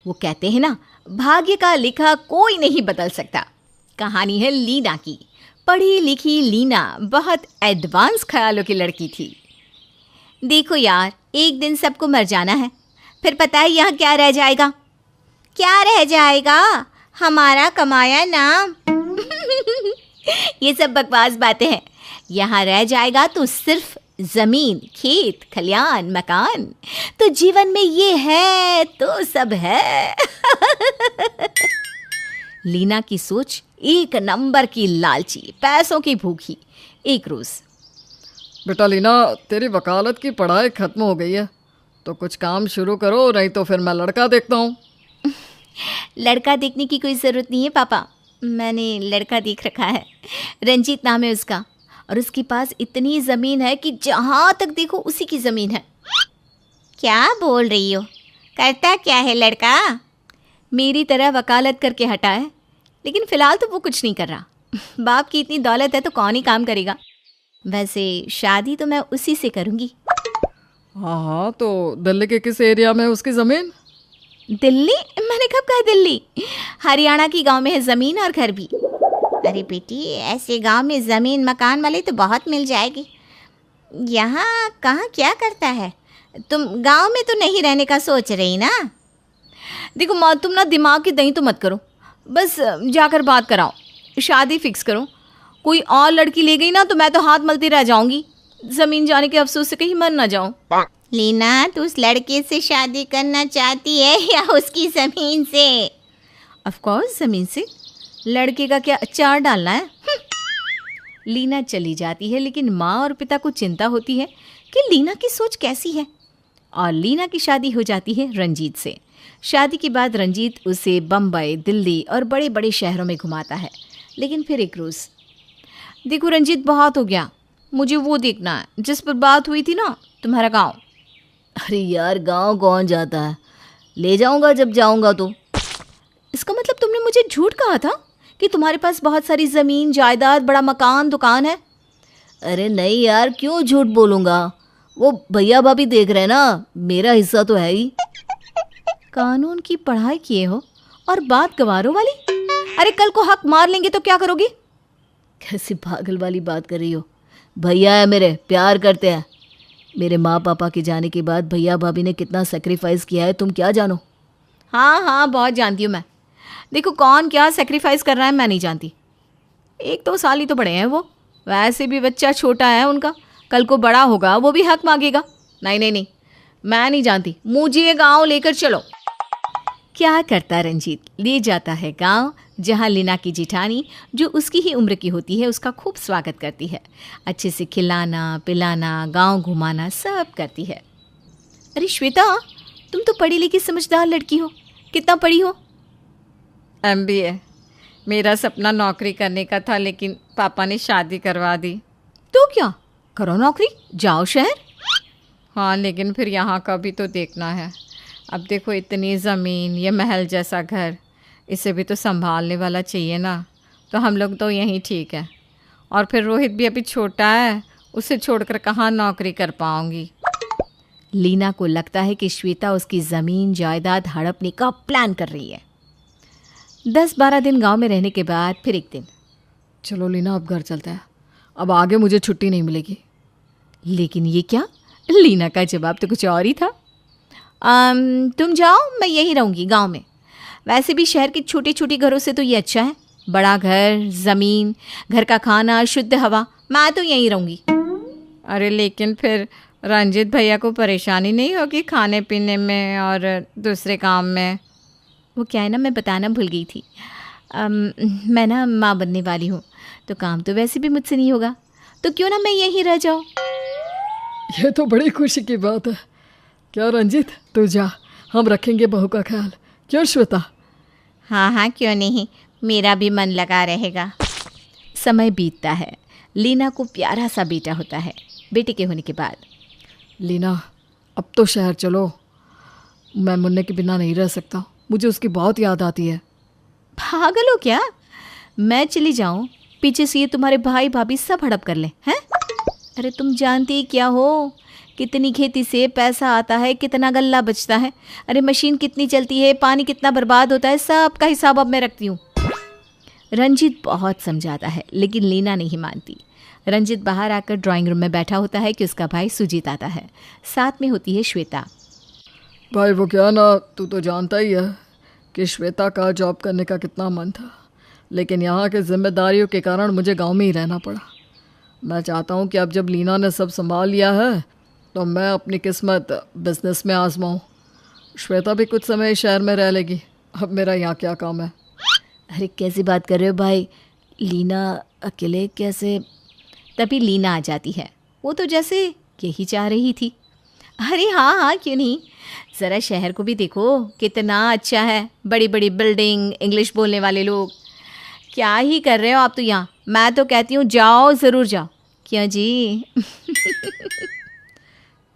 वो कहते हैं ना, भाग्य का लिखा कोई नहीं बदल सकता। कहानी है लीना की। पढ़ी लिखी लीना बहुत एडवांस ख्यालों की लड़की थी। देखो यार, एक दिन सबको मर जाना है, फिर पता है यहाँ क्या रह जाएगा? क्या रह जाएगा? हमारा कमाया नाम। ये सब बकवास बातें हैं। यहाँ रह जाएगा तो सिर्फ जमीन, खेत, खलियान, मकान। तो जीवन में ये है तो सब है। लीना की सोच एक नंबर की लालची, पैसों की भूखी। एक रोज, बेटा लीना, तेरी वकालत की पढ़ाई खत्म हो गई है तो कुछ काम शुरू करो, नहीं तो फिर मैं लड़का देखता हूँ। लड़का देखने की कोई ज़रूरत नहीं है पापा, मैंने लड़का देख रखा है। रंजीत नाम है उसका, और उसके पास इतनी ज़मीन है कि जहाँ तक देखो उसी की ज़मीन है। क्या बोल रही हो? करता क्या है लड़का? मेरी तरह वकालत करके हटा है, लेकिन फ़िलहाल तो वो कुछ नहीं कर रहा। बाप की इतनी दौलत है तो कौन ही काम करेगा। वैसे शादी तो मैं उसी से करूँगी। हाँ, तो दिल्ली के किस एरिया में है उसकी ज़मीन? दिल्ली? मैंने कब कहा दिल्ली? हरियाणा की गांव में है ज़मीन और घर भी। अरे बेटी, ऐसे गांव में ज़मीन मकान वाले तो बहुत मिल जाएगी। यहाँ कहाँ क्या करता है? तुम गांव में तो नहीं रहने का सोच रही ना? देखो माँ, तुम ना दिमाग की दही तो मत करो, बस जाकर बात कराओ, शादी फिक्स करो। कोई और लड़की ले गई ना तो मैं तो हाथ मलती रह जाऊंगी। ज़मीन जाने के अफसोस से कहीं मर ना जाऊं। लीना, तू उस लड़के से शादी करना चाहती है या उसकी ज़मीन से? ऑफ कोर्स ज़मीन से। लड़के का क्या अचार डालना है? लीना चली जाती है, लेकिन माँ और पिता को चिंता होती है कि लीना की सोच कैसी है। और लीना की शादी हो जाती है रंजीत से। शादी के बाद रंजीत उसे बम्बई, दिल्ली और बड़े बड़े शहरों में घुमाता है। लेकिन फिर एक रोज़, देखो रंजीत, बहुत हो गया, मुझे वो देखना है जिस पर बात हुई थी ना, तुम्हारा गाँव। अरे यार, गांव कौन जाता है? ले जाऊंगा जब जाऊंगा तो। इसका मतलब तुमने मुझे झूठ कहा था कि तुम्हारे पास बहुत सारी ज़मीन, जायदाद, बड़ा मकान, दुकान है। अरे नहीं यार, क्यों झूठ बोलूंगा? वो भैया भाभी देख रहे हैं ना, मेरा हिस्सा तो है ही। कानून की पढ़ाई किए हो और बात गवारों वाली? अरे कल को हक मार लेंगे तो क्या करोगी? कैसी पागल वाली बात कर रही हो? भैया है मेरे, प्यार करते हैं। मेरे माँ पापा के जाने के बाद भैया भाभी ने कितना सेक्रीफाइस किया है, तुम क्या जानो? हाँ हाँ, बहुत जानती हूँ मैं। देखो, कौन क्या सेक्रीफाइस कर रहा है मैं नहीं जानती। 1-2 साल ही तो बड़े हैं वो, वैसे भी बच्चा छोटा है उनका। कल को बड़ा होगा वो भी हक मांगेगा। नहीं नहीं नहीं, मैं नहीं जानती, मुझे गाँव लेकर चलो। क्या करता रंजीत? ले जाता है गांव, जहां लीना की जिठानी, जो उसकी ही उम्र की होती है, उसका खूब स्वागत करती है। अच्छे से खिलाना पिलाना, गांव घुमाना सब करती है। अरे श्वेता, तुम तो पढ़ी लिखी समझदार लड़की हो। कितना पढ़ी हो? MBA। मेरा सपना नौकरी करने का था, लेकिन पापा ने शादी करवा दी। तो क्या करो, नौकरी, जाओ शहर। हाँ, लेकिन फिर यहाँ का भी तो देखना है। अब देखो, इतनी ज़मीन, ये महल जैसा घर, इसे भी तो संभालने वाला चाहिए ना। तो हम लोग तो यहीं ठीक है। और फिर रोहित भी अभी छोटा है, उसे छोड़कर कहाँ नौकरी कर पाऊँगी। लीना को लगता है कि श्वेता उसकी ज़मीन जायदाद हड़पने का प्लान कर रही है। 10-12 दिन गांव में रहने के बाद फिर एक दिन, चलो लीना, अब घर चलते हैं, अब आगे मुझे छुट्टी नहीं मिलेगी। लेकिन ये क्या? लीना का जवाब तो कुछ और ही था। तुम जाओ, मैं यहीं रहूँगी गांव में। वैसे भी शहर के छोटे छोटे घरों से तो ये अच्छा है। बड़ा घर, ज़मीन, घर का खाना, शुद्ध हवा, मैं तो यहीं रहूँगी। अरे लेकिन फिर रंजीत भैया को परेशानी नहीं होगी खाने पीने में और दूसरे काम में? वो क्या है ना, मैं बताना भूल गई थी। मैं ना माँ बनने वाली हूँ, तो काम तो वैसे भी मुझसे नहीं होगा, तो क्यों ना मैं यहीं रह जाऊँ। ये तो बड़ी खुशी की बात है। क्या रंजीत, तू जा, हम रखेंगे बहू का ख्याल। क्यों श्वेता? हाँ हाँ, क्यों नहीं, मेरा भी मन लगा रहेगा। समय बीतता है। लीना को प्यारा सा बेटा होता है। बेटे के होने के बाद, लीना, अब तो शहर चलो, मैं मुन्ने के बिना नहीं रह सकता, मुझे उसकी बहुत याद आती है। पागल हो क्या? मैं चली जाऊँ, पीछे से ये तुम्हारे भाई भाभी सब हड़प कर लें हैं? अरे तुम जानती क्या हो कितनी खेती से पैसा आता है, कितना गल्ला बचता है, अरे मशीन कितनी चलती है, पानी कितना बर्बाद होता है, सब का हिसाब अब मैं रखती हूँ। रंजीत बहुत समझाता है लेकिन लीना नहीं मानती। रंजीत बाहर आकर ड्राइंग रूम में बैठा होता है कि उसका भाई सुजीत आता है, साथ में होती है श्वेता। भाई वो क्या ना, तू तो जानता ही है कि श्वेता का जॉब करने का कितना मन था, लेकिन यहाँ के जिम्मेदारियों के कारण मुझे गांव में ही रहना पड़ा। मैं चाहता हूँ कि अब जब लीना ने सब संभाल लिया है तो मैं अपनी किस्मत बिजनेस में आजमाऊँ। श्वेता भी कुछ समय शहर में रह लेगी, अब मेरा यहाँ क्या काम है। अरे कैसी बात कर रहे हो भाई, लीना अकेले कैसे? तभी लीना आ जाती है। वो तो जैसे यही चाह रही थी। अरे हाँ हाँ क्यों नहीं, ज़रा शहर को भी देखो कितना अच्छा है, बड़ी बड़ी बिल्डिंग, इंग्लिश बोलने वाले लोग। क्या ही कर रहे हो आप तो यहाँ, मैं तो कहती हूँ जाओ, ज़रूर जाओ। क्यों जी?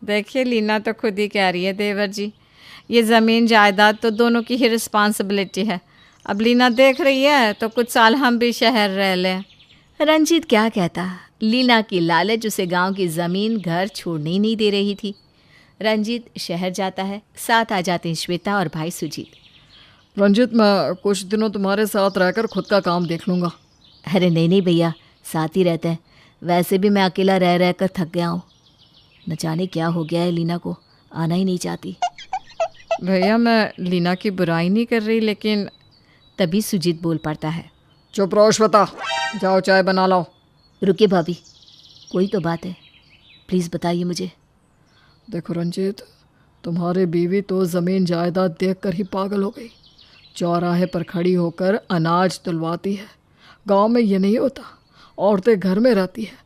देखिए लीना तो खुद ही कह रही है देवर जी, ये ज़मीन जायदाद तो दोनों की ही रिस्पॉन्सिबिलिटी है। अब लीना देख रही है तो कुछ साल हम भी शहर रह लें। रंजीत क्या कहता, लीना की लालच उसे गांव की ज़मीन घर छोड़ने ही नहीं दे रही थी। रंजीत शहर जाता है, साथ आ जाते हैं श्वेता और भाई सुजीत। रंजीत मैं कुछ दिनों तुम्हारे साथ रहकर खुद का काम देख लूँगा। अरे नहीं नहीं भैया, साथ ही रहते हैं, वैसे भी मैं अकेला रह रह कर थक गया हूँ। न जाने क्या हो गया है, लीना को आना ही नहीं चाहती। भैया मैं लीना की बुराई नहीं कर रही, लेकिन तभी सुजीत बोल पड़ता है। चुप रहो श्वेता, जाओ चाय बना लाओ। रुकिए भाभी, कोई तो बात है, प्लीज़ बताइए मुझे। देखो रंजीत, तुम्हारी बीवी तो ज़मीन जायदाद देखकर ही पागल हो गई। चौराहे पर खड़ी होकर अनाज तुलवाती है। गांव में ये नहीं होता, औरतें घर में रहती है,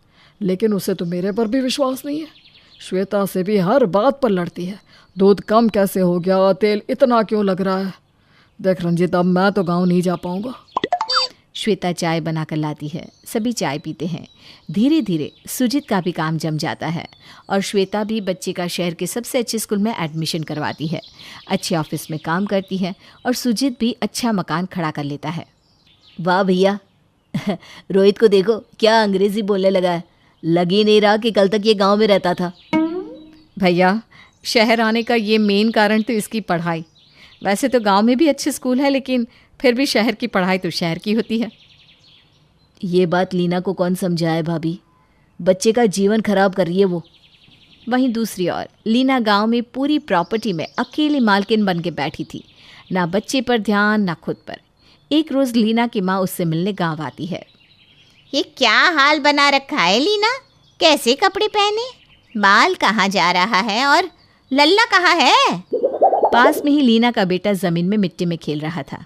लेकिन उसे तो मेरे पर भी विश्वास नहीं है। श्वेता से भी हर बात पर लड़ती है, दूध कम कैसे हो गया, तेल इतना क्यों लग रहा है। देख रंजीत, अब मैं तो गाँव नहीं जा पाऊँगा। श्वेता चाय बनाकर लाती है, सभी चाय पीते हैं। धीरे धीरे सुजीत का भी काम जम जाता है और श्वेता भी बच्चे का शहर के सबसे अच्छे स्कूल में एडमिशन करवाती है, अच्छे ऑफिस में काम करती है और सुजीत भी अच्छा मकान खड़ा कर लेता है। वाह भैया, रोहित को देखो क्या अंग्रेजी बोलने लगा है, लग ही नहीं रहा कि कल तक ये गांव में रहता था। भैया शहर आने का ये मेन कारण तो इसकी पढ़ाई। वैसे तो गांव में भी अच्छे स्कूल है, लेकिन फिर भी शहर की पढ़ाई तो शहर की होती है। ये बात लीना को कौन समझाए भाभी, बच्चे का जीवन खराब कर रही है वो। वहीं दूसरी ओर लीना गांव में पूरी प्रॉपर्टी में अकेली मालकिन बन के बैठी थी, ना बच्चे पर ध्यान ना खुद पर। एक रोज़ लीना की माँ उससे मिलने गांव आती है। ये क्या हाल बना रखा है लीना, कैसे कपड़े पहने, बाल कहाँ जा रहा है और लल्ला कहाँ है? पास में ही लीना का बेटा ज़मीन में मिट्टी में खेल रहा था।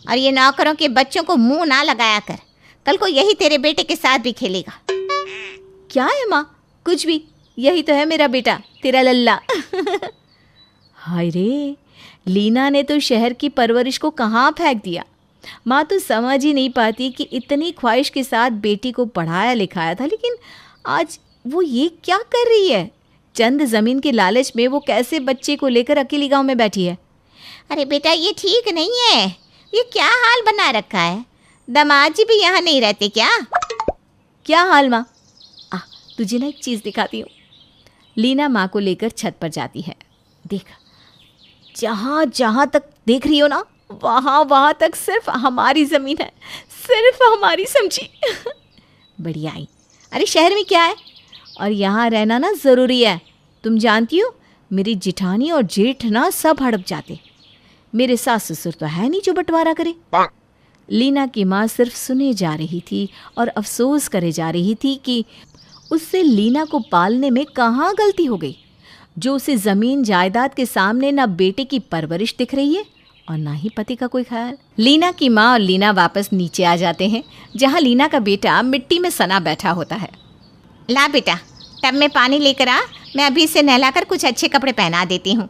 और ये नौकरों के बच्चों को मुंह ना लगाया कर, कल को यही तेरे बेटे के साथ भी खेलेगा। क्या है माँ, कुछ भी, यही तो है मेरा बेटा, तेरा लल्ला। हाय रे, लीना ने तो शहर की परवरिश को कहाँ फेंक दिया। माँ तो समझ ही नहीं पाती कि इतनी ख्वाहिश के साथ बेटी को पढ़ाया लिखाया था, लेकिन आज वो ये क्या कर रही है। चंद ज़मीन के लालच में वो कैसे बच्चे को लेकर अकेली गांव में बैठी है। अरे बेटा ये ठीक नहीं है, ये क्या हाल बना रखा है, दामाद जी भी यहाँ नहीं रहते क्या? क्या हाल माँ? तुझे ना एक चीज़ दिखाती हूँ। लीना माँ को लेकर छत पर जाती है। देख, जहाँ जहाँ तक देख रही हो ना, वहाँ वहाँ तक सिर्फ हमारी ज़मीन है, सिर्फ हमारी, समझी? बढ़िया आई। अरे शहर में क्या है, और यहाँ रहना ना ज़रूरी है। तुम जानती हो मेरी जिठानी और जेठ ना सब हड़प जाते, मेरे सास ससुर तो है नहीं जो बंटवारा करे। लीना की माँ सिर्फ सुने जा रही थी और अफसोस करे जा रही थी कि उससे लीना को पालने में कहाँ गलती हो गई, जो उसे ज़मीन जायदाद के सामने ना बेटे की परवरिश दिख रही है और ना ही पति का कोई ख्याल। लीना की माँ और लीना वापस नीचे आ जाते हैं, जहाँ लीना का बेटा मिट्टी में सना बैठा होता है। ला बेटा, टब में पानी लेकर आ, मैं अभी इसे नहलाकर कुछ अच्छे कपड़े पहना देती हूँ।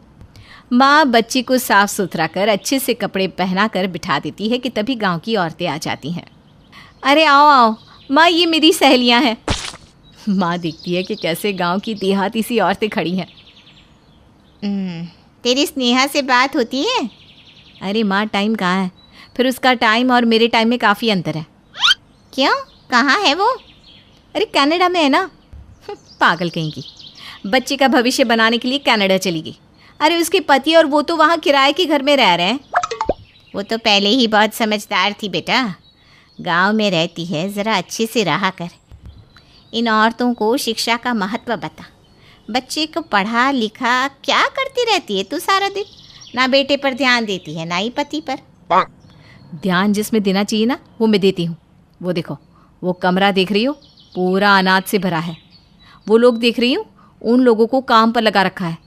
माँ बच्ची को साफ सुथरा कर अच्छे से कपड़े पहना कर बिठा देती है कि तभी गांव की औरतें आ जाती हैं। अरे आओ आओ माँ, ये मेरी सहेलियाँ हैं। माँ देखती है कि कैसे गांव की देहाती सी औरतें खड़ी हैं। तेरी स्नेहा से बात होती है? अरे माँ टाइम कहाँ है, फिर उसका टाइम और मेरे टाइम में काफ़ी अंतर है। क्यों, कहाँ है वो? अरे कनाडा में है ना। पागल कहीं की। बच्चे का भविष्य बनाने के लिए कनाडा चली गई। अरे उसके पति और वो तो वहाँ किराए के घर में रह रहे हैं। वो तो पहले ही बहुत समझदार थी बेटा। गांव में रहती है, ज़रा अच्छे से रहा कर। इन औरतों को शिक्षा का महत्व बता। बच्चे को पढ़ा लिखा क्या करती रहती है तू सारा दिन? ना बेटे पर ध्यान देती है, ना ही पति पर। ध्यान जिसमें देना चाहिए ना, वो मैं देती हूँ। वो देखो, वो कमरा देख रही हो, पूरा अनाज से भरा है। वो लोग देख रही हो, उन लोगों को काम पर लगा रखा है।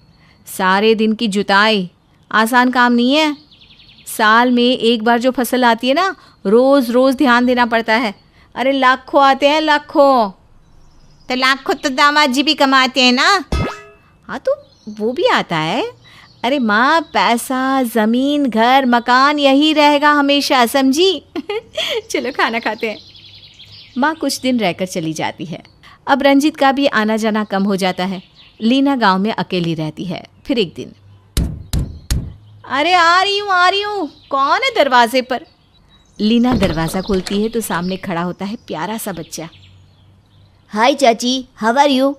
सारे दिन की जुताई आसान काम नहीं है। साल में एक बार जो फसल आती है ना, रोज़ रोज़ ध्यान देना पड़ता है। अरे लाखों आते हैं, लाखों। तो लाखों तो दामाद जी भी कमाते हैं ना। हाँ तो वो भी आता है। अरे माँ, पैसा, ज़मीन, घर, मकान यही रहेगा हमेशा, समझी? चलो खाना खाते हैं। माँ कुछ दिन रहकर चली जाती है। अब रंजीत का भी आना जाना कम हो जाता है। लीना गांव में अकेली रहती है। फिर एक दिन, अरे आ रही हूँ, कौन है दरवाजे पर? लीना दरवाज़ा खोलती है तो सामने खड़ा होता है प्यारा सा बच्चा। हाय चाची, हाउ आर यू?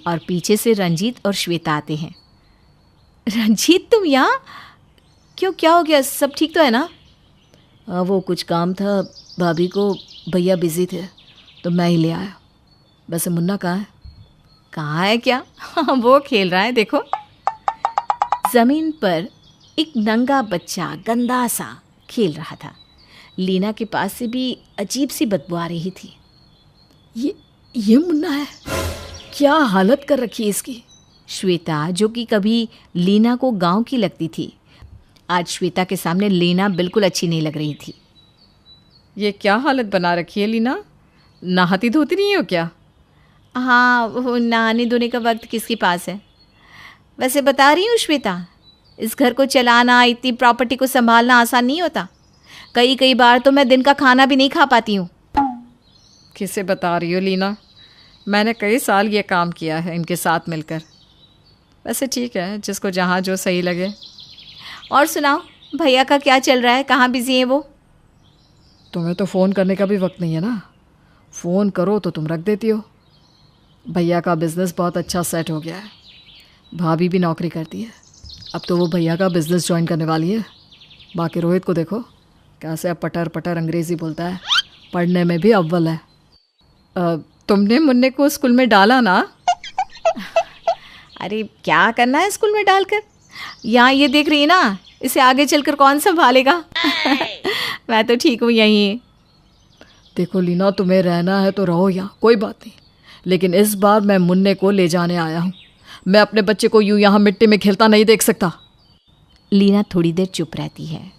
और पीछे से रंजीत और श्वेता आते हैं। रंजीत, तुम यहाँ क्यों? क्या हो गया? सब ठीक तो है ना? वो कुछ काम था, भाभी को भैया बिजी थे तो मैं ही ले आया। वैसे मुन्ना कहाँ है? कहाँ है क्या? वो खेल रहा है, देखो। ज़मीन पर एक नंगा बच्चा गंदा सा खेल रहा था। लीना के पास से भी अजीब सी बदबू आ रही थी। ये मुन्ना है? क्या हालत कर रखी है इसकी। श्वेता, जो कि कभी लीना को गांव की लगती थी, आज श्वेता के सामने लीना बिल्कुल अच्छी नहीं लग रही थी। ये क्या हालत बना रखी है लीना? नहाती धोती नहीं हो क्या? हाँ, वो नहाने धोने का वक्त किसके पास है? वैसे बता रही हूँ श्वेता, इस घर को चलाना, इतनी प्रॉपर्टी को संभालना आसान नहीं होता। कई बार तो मैं दिन का खाना भी नहीं खा पाती हूँ। किसे बता रही हो लीना? मैंने कई साल ये काम किया है इनके साथ मिलकर। वैसे ठीक है, जिसको जहाँ जो सही लगे। और सुनाओ, भैया का क्या चल रहा है? कहाँ बिजी है वो? तुम्हें तो फ़ोन करने का भी वक्त नहीं है ना। फ़ोन करो तो तुम रख देती हो। भैया का बिज़नेस बहुत अच्छा सेट हो गया है। भाभी भी नौकरी करती है। अब तो वो भैया का बिज़नेस ज्वाइन करने वाली है। बाकी रोहित को देखो, कैसे अब पटर पटर अंग्रेज़ी बोलता है। पढ़ने में भी अव्वल है। तुमने मुन्ने को स्कूल में डाला ना? अरे क्या करना है स्कूल में डालकर? यहाँ ये देख रही है ना, इसे आगे चलकर कौन संभालेगा? मैं तो ठीक हूँ यहीं। देखो लीना, तुम्हें रहना है तो रहो यहाँ, कोई बात नहीं। लेकिन इस बार मैं मुन्ने को ले जाने आया हूँ। मैं अपने बच्चे को यूँ यहाँ मिट्टी में खेलता नहीं देख सकता। लीना थोड़ी देर चुप रहती है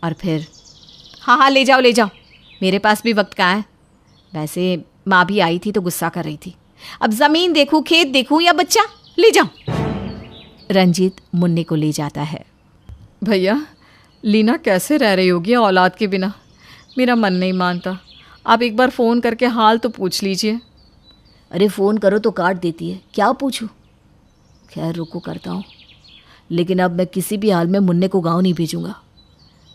और फिर, हाँ ले जाओ, मेरे पास भी वक्त कहाँ है। वैसे माँ भी आई थी तो गुस्सा कर रही थी। अब ज़मीन देखूँ, खेत देखूँ या बच्चा? ले जाओ। रंजीत मुन्ने को ले जाता है। भैया, लीना कैसे रह रही होगी औलाद के बिना? मेरा मन नहीं मानता। आप एक बार फ़ोन करके हाल तो पूछ लीजिए। अरे फ़ोन करो तो काट देती है, क्या पूछूं? खैर रुको, करता हूँ। लेकिन अब मैं किसी भी हाल में मुन्ने को गाँव नहीं भेजूँगा।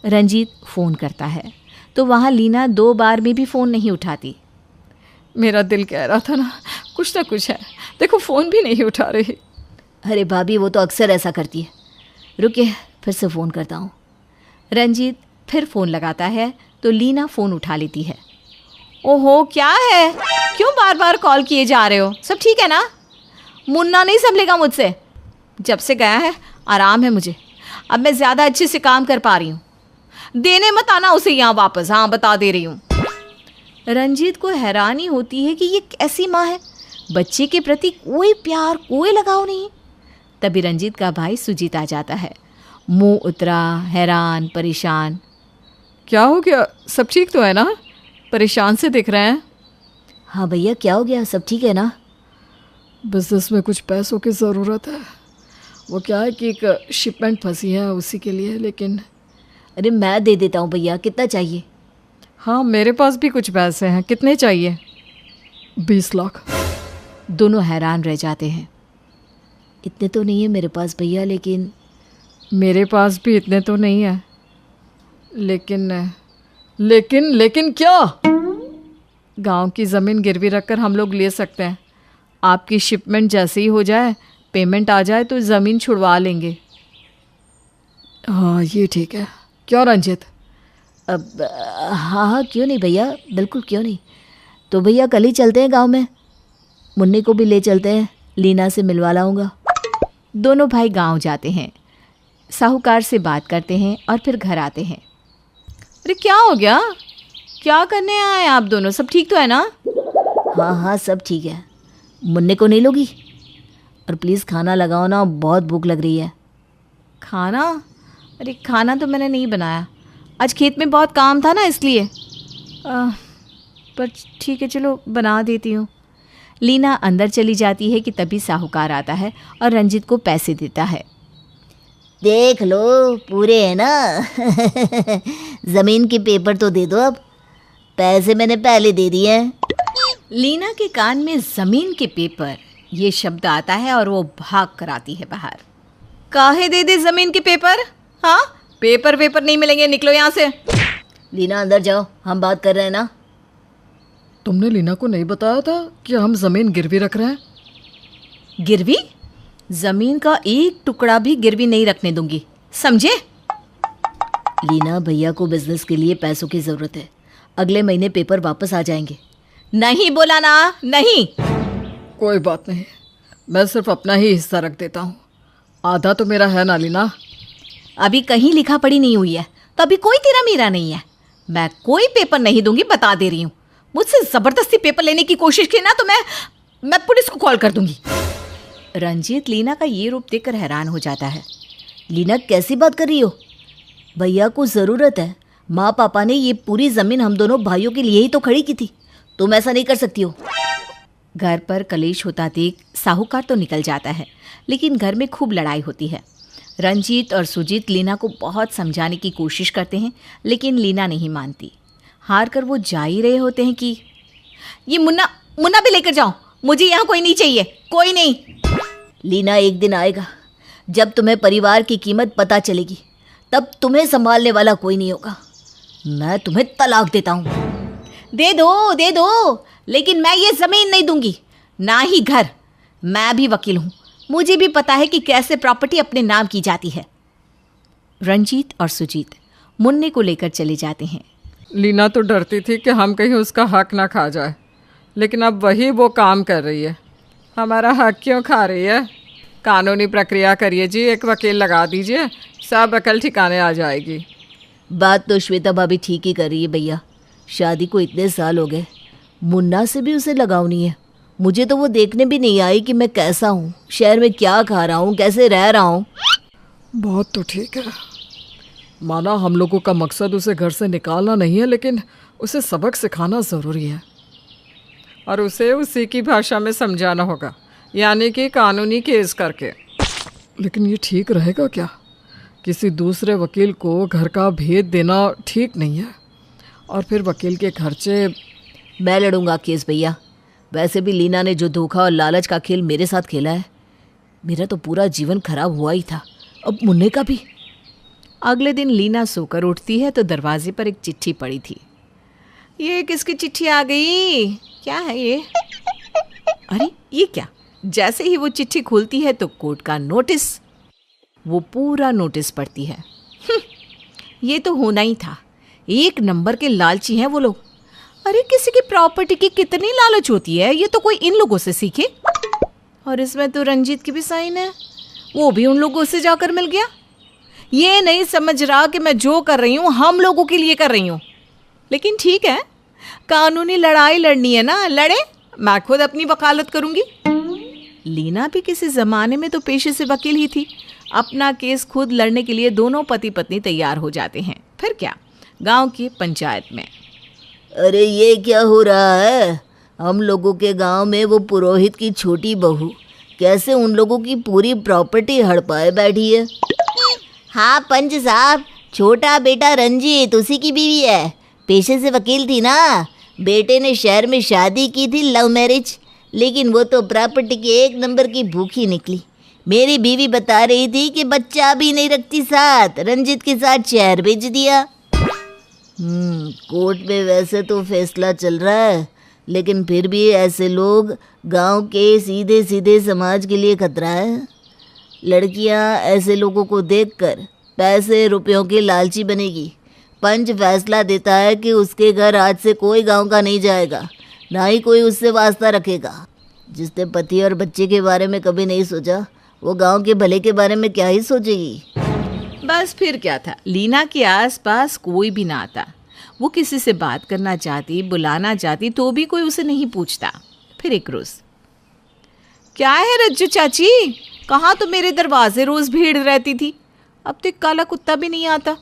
रंजीत फ़ोन करता है तो वहाँ लीना 2 बार में भी फ़ोन नहीं उठाती। मेरा दिल कह रहा था ना कुछ है। देखो फ़ोन भी नहीं उठा रही। अरे भाभी, वो तो अक्सर ऐसा करती है। रुकिए, फिर से फ़ोन करता हूँ। रंजीत फिर फ़ोन लगाता है तो लीना फ़ोन उठा लेती है। ओहो, क्या है? क्यों बार बार कॉल किए जा रहे हो? सब ठीक है ना? मुन्ना नहीं संभलेगा मुझसे। जब से गया है आराम है मुझे। अब मैं ज़्यादा अच्छे से काम कर पा रही हूँ। देने मत आना उसे यहाँ वापस। हाँ, बता दे रही हूँ। रंजीत को हैरानी होती है कि ये कैसी माँ है, बच्चे के प्रति कोई प्यार, कोई लगाव नहीं। तभी रंजीत का भाई सुजीत आ जाता है, मुंह उतरा, हैरान, परेशान। क्या हो गया? सब ठीक तो है ना? परेशान से दिख रहे हैं। हाँ भैया, क्या हो गया? सब ठीक है ना? बिजनेस में कुछ पैसों की ज़रूरत है। वो क्या है कि एक शिपमेंट फंसी है, उसी के लिए। लेकिन अरे मैं दे देता हूँ भैया, कितना चाहिए? हाँ, मेरे पास भी कुछ पैसे हैं। कितने चाहिए? 20 लाख। दोनों हैरान रह जाते हैं। इतने तो नहीं है मेरे पास भैया, लेकिन मेरे पास भी इतने तो नहीं है। लेकिन क्या? गांव की ज़मीन गिरवी रखकर हम लोग ले सकते हैं। आपकी शिपमेंट जैसे ही हो जाए, पेमेंट आ जाए तो ज़मीन छुड़वा लेंगे। हाँ ये ठीक है। क्यों रंजित? अब हाँ हाँ, क्यों नहीं भैया, बिल्कुल क्यों नहीं। तो भैया कल ही चलते हैं गांव में, मुन्नी को भी ले चलते हैं, लीना से मिलवा लाऊंगा। दोनों भाई गांव जाते हैं, साहूकार से बात करते हैं और फिर घर आते हैं। अरे क्या हो गया, क्या करने आए आप दोनों? सब ठीक तो है ना? हाँ हाँ सब ठीक है। मुन्नी को नहीं लोगी? और प्लीज़ खाना लगाओ ना, बहुत भूख लग रही है। खाना? अरे खाना तो मैंने नहीं बनाया, आज खेत में बहुत काम था ना इसलिए। पर ठीक है, चलो बना देती हूँ। लीना अंदर चली जाती है कि तभी साहूकार आता है और रंजित को पैसे देता है। देख लो, पूरे हैं ना। ज़मीन के पेपर तो दे दो अब, पैसे मैंने पहले दे दिए हैं। लीना के कान में ज़मीन के पेपर ये शब्द आता है और वो भाग कर आती है बाहर। काहे दे दे ज़मीन के पेपर? हाँ, पेपर वेपर नहीं मिलेंगे, निकलो यहाँ से। लीना अंदर जाओ, हम बात कर रहे हैं ना। तुमने लीना को नहीं बताया था कि हम ज़मीन गिरवी रख रहे हैं? गिरवी? ज़मीन का एक टुकड़ा भी गिरवी नहीं रखने दूंगी, समझे? लीना, भैया को बिजनेस के लिए पैसों की ज़रूरत है, अगले महीने पेपर वापस आ जाएंगे। नहीं बोला ना, नहीं। कोई बात नहीं, मैं सिर्फ अपना ही हिस्सा रख देता हूँ, आधा तो मेरा है ना लीना। अभी कहीं लिखा पढ़ी नहीं हुई है तो अभी कोई तेरा मेरा नहीं है। मैं कोई पेपर नहीं दूंगी, बता दे रही हूँ। मुझसे ज़बरदस्ती पेपर लेने की कोशिश की ना तो मैं पुलिस को कॉल कर दूंगी। रंजीत लीना का ये रूप देखकर हैरान हो जाता है। लीना कैसी बात कर रही हो? भैया को ज़रूरत है, माँ पापा ने ये पूरी ज़मीन हम दोनों भाइयों के लिए ही तो खड़ी की थी, तुम ऐसा नहीं कर सकती हो। घर पर कलेश होता देख साहूकार तो निकल जाता है, लेकिन घर में खूब लड़ाई होती है। रंजीत और सुजीत लीना को बहुत समझाने की कोशिश करते हैं, लेकिन लीना नहीं मानती। हार कर वो जा ही रहे होते हैं कि ये मुन्ना भी लेकर जाओ, मुझे यहाँ कोई नहीं चाहिए, कोई नहीं। लीना, एक दिन आएगा जब तुम्हें परिवार की कीमत पता चलेगी, तब तुम्हें संभालने वाला कोई नहीं होगा। मैं तुम्हें तलाक देता हूँ। दे दो, लेकिन मैं ये ज़मीन नहीं दूंगी, ना ही घर। मैं भी वकील हूँ, मुझे भी पता है कि कैसे प्रॉपर्टी अपने नाम की जाती है। रंजीत और सुजीत मुन्ने को लेकर चले जाते हैं। लीना तो डरती थी कि हम कहीं उसका हक ना खा जाए, लेकिन अब वही वो काम कर रही है। हमारा हक क्यों खा रही है? कानूनी प्रक्रिया करिए जी, एक वकील लगा दीजिए, सब अकल ठिकाने आ जाएगी। बात तो श्वेता भाभी ठीक ही कर रही है भैया, शादी को इतने साल हो गए, मुन्ना से भी उसे लगावनी है। मुझे तो वो देखने भी नहीं आई कि मैं कैसा हूँ, शहर में क्या खा रहा हूँ, कैसे रह रहा हूँ। बात तो ठीक है, माना हम लोगों का मकसद उसे घर से निकालना नहीं है, लेकिन उसे सबक सिखाना ज़रूरी है और उसे उसी की भाषा में समझाना होगा, यानी कि कानूनी केस करके। लेकिन ये ठीक रहेगा क्या? किसी दूसरे वकील को घर का भेद देना ठीक नहीं है, और फिर वकील के खर्चे। मैं लड़ूंगा केस भैया। वैसे भी लीना ने जो धोखा और लालच का खेल मेरे साथ खेला है, मेरा तो पूरा जीवन खराब हुआ ही था, अब मुन्ने का भी। अगले दिन लीना सोकर उठती है तो दरवाजे पर एक चिट्ठी पड़ी थी। ये किसकी चिट्ठी आ गई? क्या है ये? अरे ये क्या? जैसे ही वो चिट्ठी खुलती है तो कोर्ट का नोटिस। वो पूरा नोटिस पढ़ती है। ये तो होना ही था, एक नंबर के लालची हैं वो लोग। अरे किसी की प्रॉपर्टी की कितनी लालच होती है, ये तो कोई इन लोगों से सीखे। और इसमें तो रंजीत की भी साइन है, वो भी उन लोगों से जाकर मिल गया। ये नहीं समझ रहा कि मैं जो कर रही हूँ हम लोगों के लिए कर रही हूँ। लेकिन ठीक है, कानूनी लड़ाई लड़नी है ना, लड़े, मैं खुद अपनी वकालत करूँगी। लीना भी किसी ज़माने में तो पेशे से वकील ही थी। अपना केस खुद लड़ने के लिए दोनों पति पत्नी तैयार हो जाते हैं। फिर क्या, गांव की पंचायत में। अरे ये क्या हो रहा है? हम लोगों के गांव में वो पुरोहित की छोटी बहू कैसे उन लोगों की पूरी प्रॉपर्टी हड़पाए बैठी है। हाँ पंच साहब, छोटा बेटा रंजीत उसी की बीवी है, पेशे से वकील थी ना। बेटे ने शहर में शादी की थी, लव मैरिज, लेकिन वो तो प्रॉपर्टी की एक नंबर की भूखी निकली। मेरी बीवी बता रही थी कि बच्चा भी नहीं रखती साथ, रंजीत के साथ शहर भेज दिया। कोर्ट में वैसे तो फैसला चल रहा है, लेकिन फिर भी ऐसे लोग गांव के सीधे सीधे समाज के लिए खतरा है। लड़कियां ऐसे लोगों को देखकर पैसे रुपयों की लालची बनेगी। पंच फैसला देता है कि उसके घर आज से कोई गांव का नहीं जाएगा, ना ही कोई उससे वास्ता रखेगा। जिसने पति और बच्चे के बारे में कभी नहीं सोचा, वो गांव के भले के बारे में क्या ही सोचेगी। बस फिर क्या था, लीना के आसपास कोई भी ना आता। वो किसी से बात करना चाहती, बुलाना चाहती तो भी कोई उसे नहीं पूछता। फिर एक रोज़, क्या है रज्जू चाची, कहाँ तो मेरे दरवाजे रोज़ भीड़ रहती थी, अब तो एक काला कुत्ता भी नहीं आता।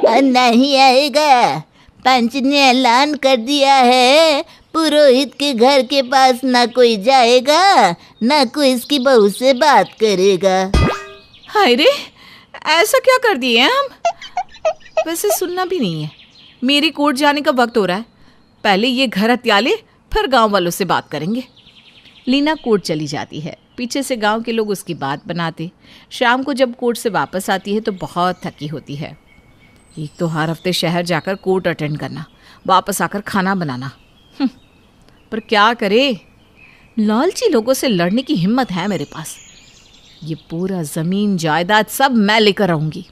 नहीं आएगा, पंच ने ऐलान कर दिया है, पुरोहित के घर के पास ना कोई जाएगा, ना कोई इसकी बहू से बात करेगा। हाय रे, ऐसा क्या कर दिए हैं हम? वैसे सुनना भी नहीं है, मेरी कोर्ट जाने का वक्त हो रहा है। पहले ये घर हत्या ले, फिर गांव वालों से बात करेंगे। लीना कोर्ट चली जाती है। पीछे से गांव के लोग उसकी बात बनाते। शाम को जब कोर्ट से वापस आती है तो बहुत थकी होती है। एक तो हर हफ्ते शहर जाकर कोर्ट अटेंड करना, वापस आकर खाना बनाना, पर क्या करे, लालची लोगों से लड़ने की हिम्मत है मेरे पास। ये पूरा ज़मीन जायदाद सब मैं लेकर आऊँगी।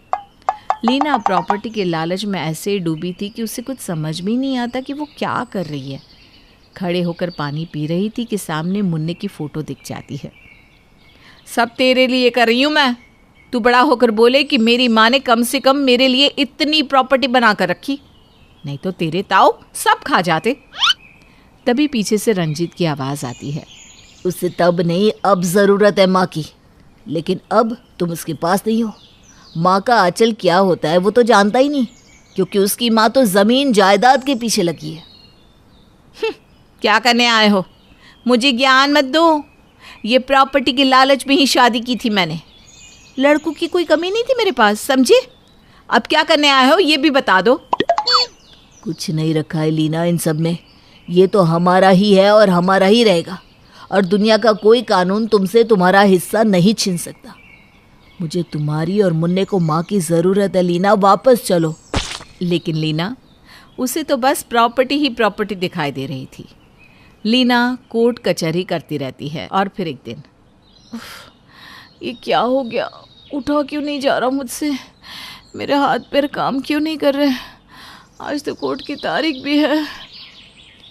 लीना प्रॉपर्टी के लालच में ऐसे डूबी थी कि उसे कुछ समझ भी नहीं आता कि वो क्या कर रही है। खड़े होकर पानी पी रही थी कि सामने मुन्ने की फ़ोटो दिख जाती है। सब तेरे लिए कर रही हूँ मैं, तू बड़ा होकर बोले कि मेरी माँ ने कम से कम मेरे लिए इतनी प्रॉपर्टी बना कर रखी, नहीं तो तेरे ताऊ सब खा जाते। तभी पीछे से रंजीत की आवाज़ आती है। उसे तब नहीं, अब ज़रूरत है माँ की, लेकिन अब तुम उसके पास नहीं हो। माँ का आंचल क्या होता है वो तो जानता ही नहीं, क्योंकि उसकी माँ तो ज़मीन जायदाद के पीछे लगी है। क्या करने आए हो? मुझे ज्ञान मत दो। ये प्रॉपर्टी की लालच में ही शादी की थी मैंने। लड़कों की कोई कमी नहीं थी मेरे पास, समझे? अब क्या करने आए हो ये भी बता दो। कुछ नहीं रखा है लीना इन सब में, ये तो हमारा ही है और हमारा ही रहेगा, और दुनिया का कोई कानून तुमसे तुम्हारा हिस्सा नहीं छीन सकता। मुझे तुम्हारी और मुन्ने को माँ की ज़रूरत है लीना, वापस चलो। लेकिन लीना, उसे तो बस प्रॉपर्टी ही प्रॉपर्टी दिखाई दे रही थी। लीना कोर्ट कचहरी करती रहती है और फिर एक दिन, ये क्या हो गया, उठा क्यों नहीं जा रहा मुझसे, मेरे हाथ पैर काम क्यों नहीं कर रहे, आज तो कोर्ट की तारीख भी है।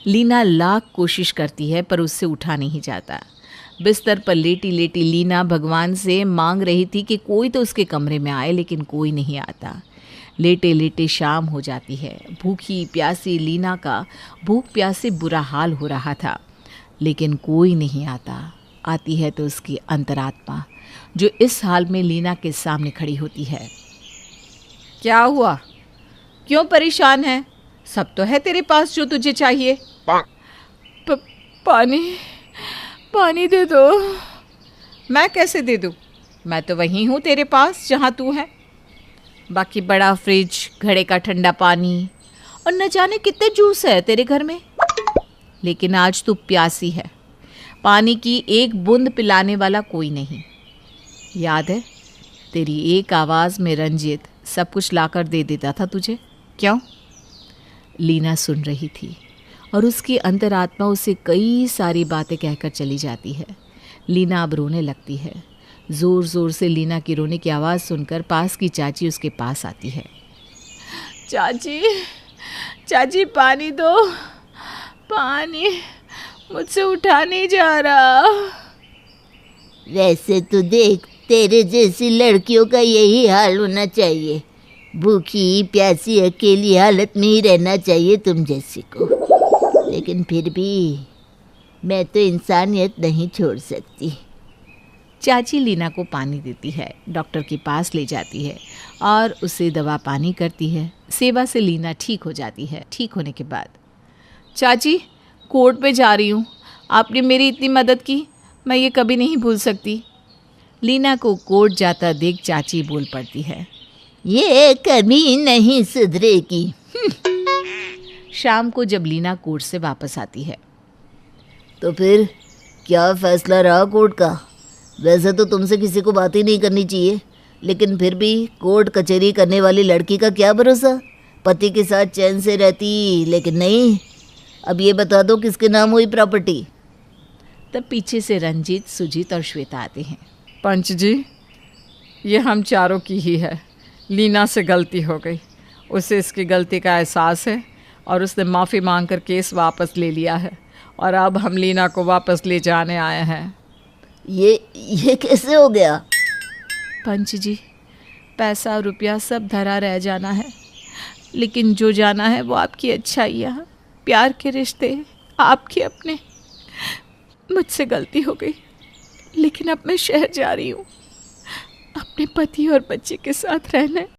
लीना लाख कोशिश करती है पर उससे उठा नहीं जाता। बिस्तर पर लेटी लेटी लीना भगवान से मांग रही थी कि कोई तो उसके कमरे में आए, लेकिन कोई नहीं आता। लेटे लेटे शाम हो जाती है। भूखी प्यासी लीना का भूख प्यास से बुरा हाल हो रहा था, लेकिन कोई नहीं आता। आती है तो उसकी अंतरात्मा, जो इस हाल में लीना के सामने खड़ी होती है। क्या हुआ, क्यों परेशान है? सब तो है तेरे पास जो तुझे चाहिए। पानी दे दो। मैं कैसे दे दूँ? मैं तो वहीं हूँ तेरे पास जहाँ तू है। बाकी बड़ा फ्रिज, घड़े का ठंडा पानी और न जाने कितने जूस है तेरे घर में, लेकिन आज तू प्यासी है। पानी की एक बूंद पिलाने वाला कोई नहीं। याद है तेरी एक आवाज़ में रंजीत सब कुछ लाकर दे देता था तुझे, क्यों? लीना सुन रही थी और उसकी अंतरात्मा उसे कई सारी बातें कहकर चली जाती है। लीना अब रोने लगती है। ज़ोर ज़ोर से लीना की रोने की आवाज़ सुनकर पास की चाची उसके पास आती है। चाची, चाची पानी दो, पानी मुझसे उठा नहीं जा रहा। वैसे तो देख, तेरे जैसी लड़कियों का यही हाल होना चाहिए। भूखी प्यासी अकेली हालत में ही रहना चाहिए तुम जैसी को। लेकिन फिर भी मैं तो इंसानियत नहीं छोड़ सकती। चाची लीना को पानी देती है, डॉक्टर के पास ले जाती है और उसे दवा पानी करती है। सेवा से लीना ठीक हो जाती है। ठीक होने के बाद, चाची कोर्ट पे जा रही हूँ, आपने मेरी इतनी मदद की, मैं ये कभी नहीं भूल सकती। लीना को कोर्ट जाता देख चाची बोल पड़ती है, ये कभी नहीं सुधरेगी। शाम को जब लीना कोर्ट से वापस आती है, तो फिर क्या फैसला रहा कोर्ट का? वैसे तो तुमसे किसी को बात ही नहीं करनी चाहिए, लेकिन फिर भी कोर्ट कचहरी करने वाली लड़की का क्या भरोसा। पति के साथ चैन से रहती, लेकिन नहीं, अब ये बता दो किसके नाम हुई प्रॉपर्टी? तब पीछे से रंजीत, सुजीत और श्वेता आते हैं। पंच जी, ये हम चारों की ही है। लीना से गलती हो गई, उसे इसकी गलती का एहसास है और उसने माफ़ी मांगकर केस वापस ले लिया है और अब हम लीना को वापस ले जाने आए हैं। ये कैसे हो गया? पंच जी, पैसा रुपया सब धरा रह जाना है, लेकिन जो जाना है वो आपकी अच्छाइयाँ, प्यार के रिश्ते, आपके अपने। मुझसे गलती हो गई, लेकिन अब मैं शहर जा रही हूँ अपने पति और बच्चे के साथ रहने।